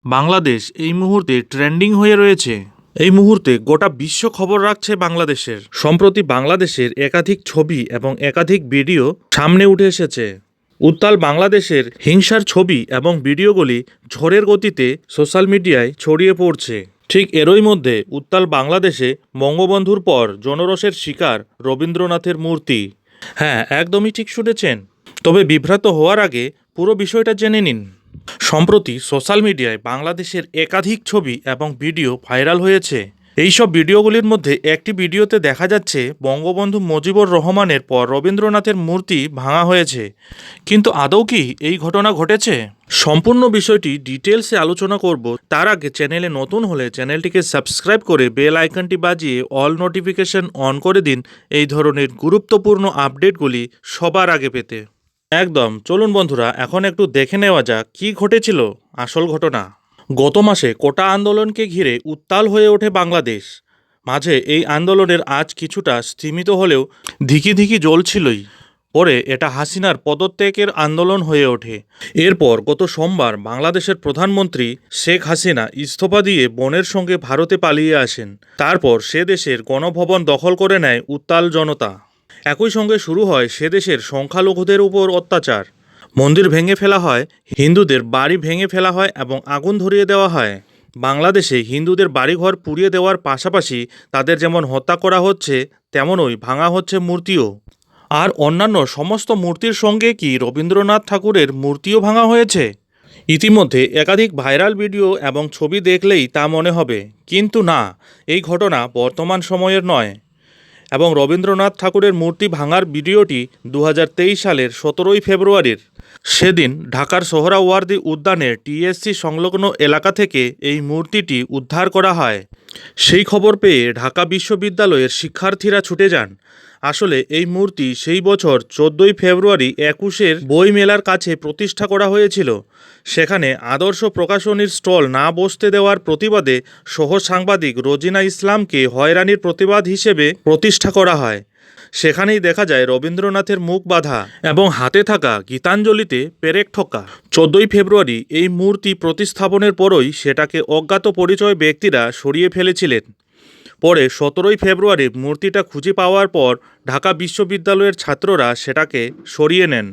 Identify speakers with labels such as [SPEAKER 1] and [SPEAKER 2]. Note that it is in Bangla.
[SPEAKER 1] বাংলাদেশ এই মুহূর্তে ট্রেন্ডিং হয়ে রয়েছে। এই মুহূর্তে গোটা বিশ্ব খবর রাখছে বাংলাদেশের। সম্প্রতি বাংলাদেশের একাধিক ছবি এবং একাধিক ভিডিও সামনে উঠে এসেছে। উত্তাল বাংলাদেশের হিংসার ছবি এবং ভিডিওগুলি ঝড়ের গতিতে সোশ্যাল মিডিয়ায় ছড়িয়ে পড়ছে। ঠিক এরই মধ্যে উত্তাল বাংলাদেশে বঙ্গবন্ধুর পর জনরোষের শিকার রবীন্দ্রনাথের মূর্তি। হ্যাঁ, একদমই ঠিক শুনেছেন। তবে বিভ্রান্ত হওয়ার আগে পুরো বিষয়টা জেনে নিন। সম্প্রতি সোশ্যাল মিডিয়ায় বাংলাদেশের একাধিক ছবি এবং ভিডিও ভাইরাল হয়েছে। এইসব ভিডিওগুলির মধ্যে একটি ভিডিওতে দেখা যাচ্ছে বঙ্গবন্ধু মুজিবুর রহমানের পর রবীন্দ্রনাথের মূর্তি ভাঙা হয়েছে। কিন্তু আদৌ কি এই ঘটনা ঘটেছে? সম্পূর্ণ বিষয়টি ডিটেলসে আলোচনা করব। তার আগে চ্যানেলে নতুন হলে চ্যানেলটিকে সাবস্ক্রাইব করে বেল আইকনটি বাজিয়ে অল নোটিফিকেশন অন করে দিন এই ধরনের গুরুত্বপূর্ণ আপডেটগুলি সবার আগে পেতে। একদম, চলুন বন্ধুরা, এখন একটু দেখে নেওয়া যাক কী ঘটেছিল আসল ঘটনা। গত মাসে কোটা আন্দোলনকে ঘিরে উত্তাল হয়ে ওঠে বাংলাদেশ। মাঝে এই আন্দোলনের আজ কিছুটা স্থিমিত হলেও ধিকি ধিকি জ্বলছিলই। পরে এটা হাসিনার পদত্যাগের আন্দোলন হয়ে ওঠে। এরপর গত সোমবার বাংলাদেশের প্রধানমন্ত্রী শেখ হাসিনা ইস্তফা দিয়ে বোনের সঙ্গে ভারতে পালিয়ে আসেন। তারপর সে দেশের গণভবন দখল করে নেয় উত্তাল জনতা। একই সঙ্গে শুরু হয় সে দেশের সংখ্যালঘুদের উপর অত্যাচার। মন্দির ভেঙে ফেলা হয়, হিন্দুদের বাড়ি ভেঙে ফেলা হয় এবং আগুন ধরিয়ে দেওয়া হয়। বাংলাদেশে হিন্দুদের বাড়িঘর পুড়িয়ে দেওয়ার পাশাপাশি তাদের যেমন হত্যা করা হচ্ছে, তেমনই ভাঙা হচ্ছে মূর্তিও। আর অন্যান্য সমস্ত মূর্তির সঙ্গে কি রবীন্দ্রনাথ ঠাকুরের মূর্তিও ভাঙা হয়েছে? ইতিমধ্যে একাধিক ভাইরাল ভিডিও এবং ছবি দেখলেই তা মনে হবে, কিন্তু না, এই ঘটনা বর্তমান সময়ের নয়। এবং রবীন্দ্রনাথ ঠাকুরের মূর্তি ভাঙার ভিডিওটি 2023 সালের 17 ফেব্রুয়ারির। সেদিন ঢাকার সোহরাওয়ার্দী উদ্যানের টিএসসি সংলগ্ন এলাকা থেকে এই মূর্তিটি উদ্ধার করা হয়। সেই খবর পেয়ে ঢাকা বিশ্ববিদ্যালয়ের শিক্ষার্থীরা ছুটে যান। আসলে এই মূর্তি সেই বছর 14 ফেব্রুয়ারি 21-এর বই মেলার কাছে প্রতিষ্ঠা করা হয়েছিল। সেখানে আদর্শ প্রকাশনীর স্টল না বসতে দেওয়ার প্রতিবাদে সহ সাংবাদিক রোজিনা ইসলামকে হয়রানির প্রতিবাদ হিসেবে প্রতিষ্ঠা করা হয়। সেখানেই দেখা যায় রবীন্দ্রনাথের মুখ বাঁধা এবং হাতে থাকা গীতাঞ্জলিতে পেরেক ঠোকা। 14 ফেব্রুয়ারি এই মূর্তি প্রতিস্থাপনের পরই সেটাকে অজ্ঞাত পরিচয় ব্যক্তিরা সরিয়ে ফেলেছিলেন। পরে 17 ফেব্রুয়ারি মূর্তিটা খুঁজে পাওয়ার পর ঢাকা বিশ্ববিদ্যালয়ের ছাত্ররা সেটাকে সরিয়ে নেন।